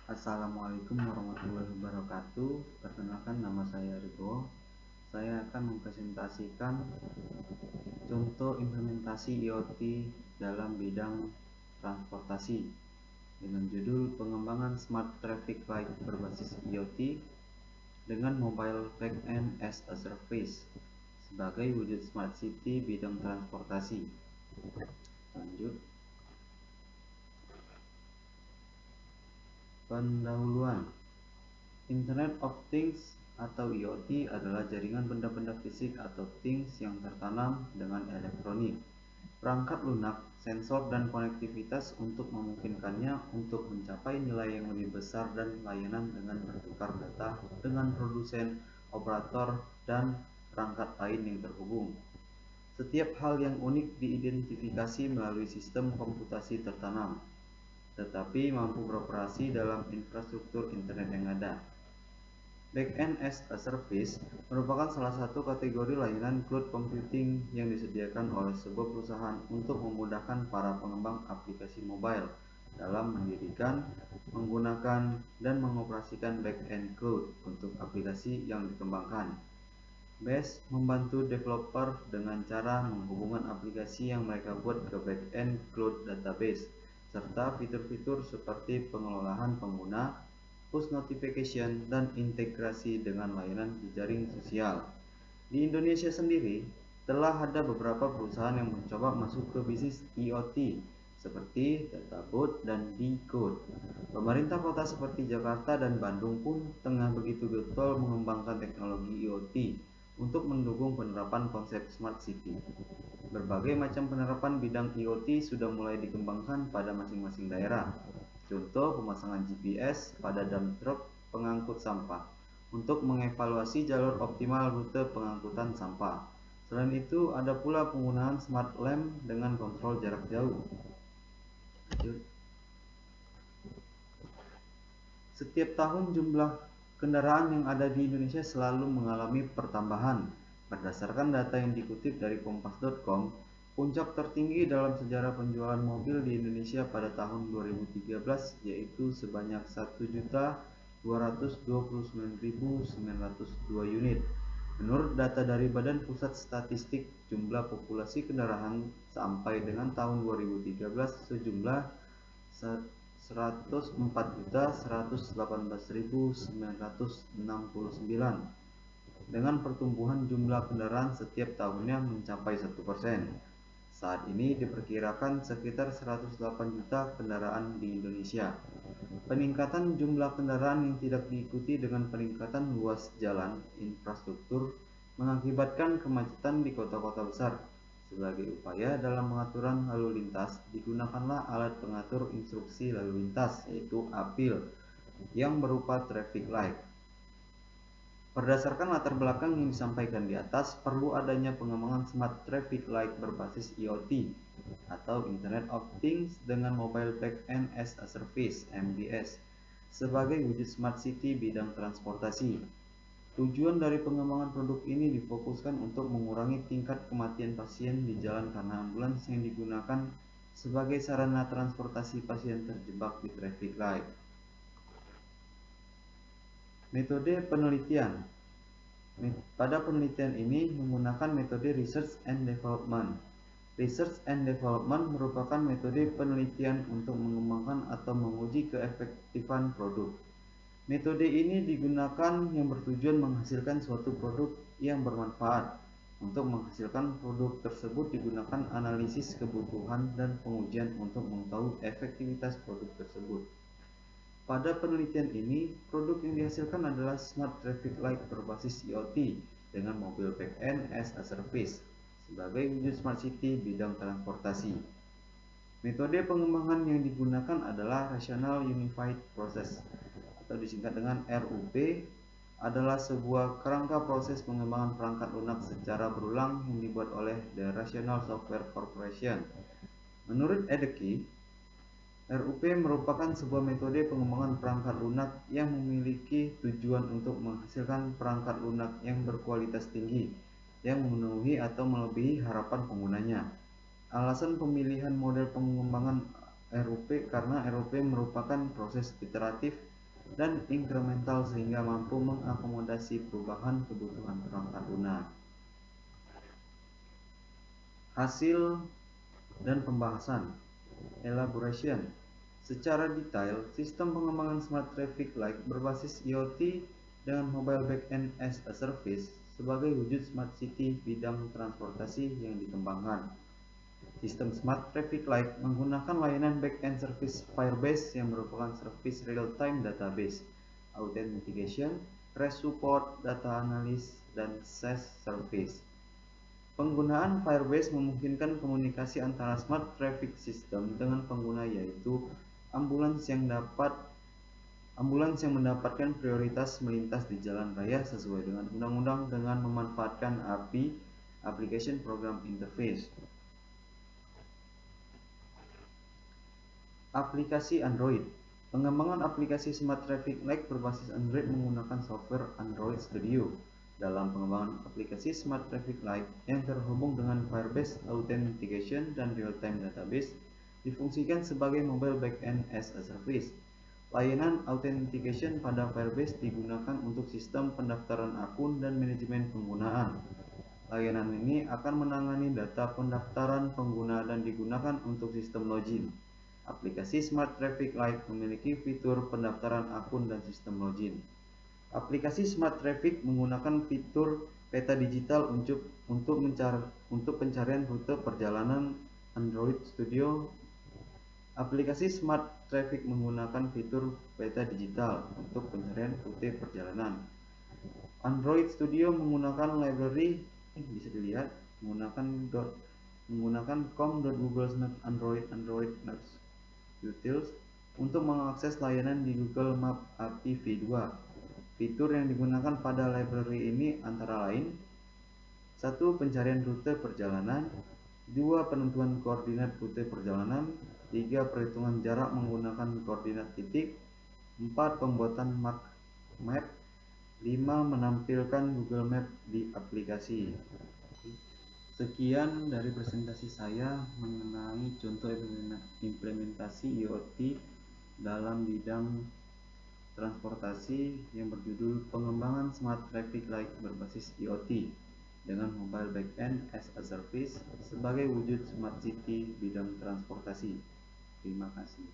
Assalamualaikum warahmatullahi wabarakatuh. Perkenalkan, nama saya Ribo. Saya akan mempresentasikan contoh implementasi IoT dalam bidang transportasi dengan judul pengembangan Smart Traffic Light berbasis IoT dengan Mobile Backend as a Service sebagai wujud Smart City bidang transportasi. Lanjut. Pendahuluan. Internet of Things atau IoT adalah jaringan benda-benda fisik atau things yang tertanam dengan elektronik, perangkat lunak, sensor, dan konektivitas untuk memungkinkannya untuk mencapai nilai yang lebih besar dan layanan dengan bertukar data dengan produsen, operator, dan perangkat lain yang terhubung. Setiap hal yang unik diidentifikasi melalui sistem komputasi tertanam, tetapi mampu beroperasi dalam infrastruktur internet yang ada. Backend as a Service merupakan salah satu kategori layanan cloud computing yang disediakan oleh sebuah perusahaan untuk memudahkan para pengembang aplikasi mobile dalam mendirikan, menggunakan, dan mengoperasikan backend cloud untuk aplikasi yang dikembangkan. BAS membantu developer dengan cara menghubungkan aplikasi yang mereka buat ke backend cloud database, serta fitur-fitur seperti pengelolaan pengguna, push notification, dan integrasi dengan layanan jejaring sosial. Di Indonesia sendiri, telah ada beberapa perusahaan yang mencoba masuk ke bisnis IoT seperti Databot dan Decode. Pemerintah kota seperti Jakarta dan Bandung pun tengah begitu getol mengembangkan teknologi IoT untuk mendukung penerapan konsep Smart City. Berbagai macam penerapan bidang IoT sudah mulai dikembangkan pada masing-masing daerah. Contoh, pemasangan GPS pada dump truck pengangkut sampah untuk mengevaluasi jalur optimal rute pengangkutan sampah. Selain itu, ada pula penggunaan smart lamp dengan kontrol jarak jauh. Setiap tahun jumlah kendaraan yang ada di Indonesia selalu mengalami pertambahan. Berdasarkan data yang dikutip dari kompas.com, puncak tertinggi dalam sejarah penjualan mobil di Indonesia pada tahun 2013 yaitu sebanyak 1.229.902 unit. Menurut data dari Badan Pusat Statistik, jumlah populasi kendaraan sampai dengan tahun 2013 sejumlah 104.118.969 dengan pertumbuhan jumlah kendaraan setiap tahunnya mencapai 1%. Saat ini diperkirakan sekitar 108 juta kendaraan di Indonesia. Peningkatan jumlah kendaraan yang tidak diikuti dengan peningkatan luas jalan infrastruktur mengakibatkan kemacetan di kota-kota besar. Sebagai upaya dalam pengaturan lalu lintas, digunakanlah alat pengatur instruksi lalu lintas, yaitu APIL, yang berupa traffic light. Berdasarkan latar belakang yang disampaikan di atas, perlu adanya pengembangan Smart Traffic Light berbasis IoT atau Internet of Things dengan Mobile Backend as a Service (MBS) sebagai wujud Smart City bidang transportasi. Tujuan dari pengembangan produk ini difokuskan untuk mengurangi tingkat kematian pasien di jalan karena ambulans yang digunakan sebagai sarana transportasi pasien terjebak di traffic light. Metode penelitian. Pada penelitian ini menggunakan metode Research and Development. Research and Development merupakan metode penelitian untuk mengembangkan atau menguji keefektifan produk. Metode ini digunakan yang bertujuan menghasilkan suatu produk yang bermanfaat. Untuk menghasilkan produk tersebut digunakan analisis kebutuhan dan pengujian untuk mengetahui efektivitas produk tersebut. Pada penelitian ini, produk yang dihasilkan adalah Smart Traffic Light berbasis IoT dengan Mobile Backend as a Service sebagai wujud Smart City bidang transportasi. Metode pengembangan yang digunakan adalah Rational Unified Process atau disingkat dengan RUP, adalah sebuah kerangka proses pengembangan perangkat lunak secara berulang yang dibuat oleh The Rational Software Corporation. Menurut Edeke, RUP merupakan sebuah metode pengembangan perangkat lunak yang memiliki tujuan untuk menghasilkan perangkat lunak yang berkualitas tinggi, yang memenuhi atau melebihi harapan penggunanya. Alasan pemilihan model pengembangan RUP karena RUP merupakan proses iteratif dan incremental sehingga mampu mengakomodasi perubahan kebutuhan perangkat lunak. Hasil dan pembahasan. Elaboration. Secara detail, sistem pengembangan Smart Traffic Light berbasis IoT dengan Mobile Backend as a Service sebagai wujud Smart City bidang transportasi yang dikembangkan. Sistem Smart Traffic Light menggunakan layanan backend service Firebase yang merupakan service real-time database, authentication, trace support, data analysis, dan SaaS service. Penggunaan Firebase memungkinkan komunikasi antara Smart Traffic System dengan pengguna, yaitu ambulans yang mendapatkan prioritas melintas di jalan raya sesuai dengan undang-undang dengan memanfaatkan API (Application Program Interface). Aplikasi Android. Pengembangan aplikasi Smart Traffic Light berbasis Android menggunakan software Android Studio. Dalam pengembangan aplikasi Smart Traffic Light yang terhubung dengan Firebase Authentication dan Real-Time Database, difungsikan sebagai Mobile Backend as a Service. Layanan Authentication pada Firebase digunakan untuk sistem pendaftaran akun dan manajemen penggunaan. Layanan ini akan menangani data pendaftaran pengguna dan digunakan untuk sistem login. Aplikasi Smart Traffic Light memiliki fitur pendaftaran akun dan sistem login. Aplikasi Smart Traffic menggunakan fitur peta digital untuk pencarian rute perjalanan Android Studio. Aplikasi Smart Traffic menggunakan fitur peta digital untuk pencarian rute perjalanan. Android Studio menggunakan library bisa dilihat menggunakan com.google Maps Android Maps Utils untuk mengakses layanan di Google Maps API v2. Fitur yang digunakan pada library ini antara lain: 1. Pencarian rute perjalanan, 2. Penentuan koordinat rute perjalanan, 3. Perhitungan jarak menggunakan koordinat titik, 4. Pembuatan map, 5. Menampilkan Google Map di aplikasi. Sekian dari presentasi saya mengenai contoh implementasi IoT dalam bidang transportasi yang berjudul Pengembangan Smart Traffic Light berbasis IoT dengan Mobile Backend as a Service sebagai wujud Smart City bidang transportasi. Terima kasih.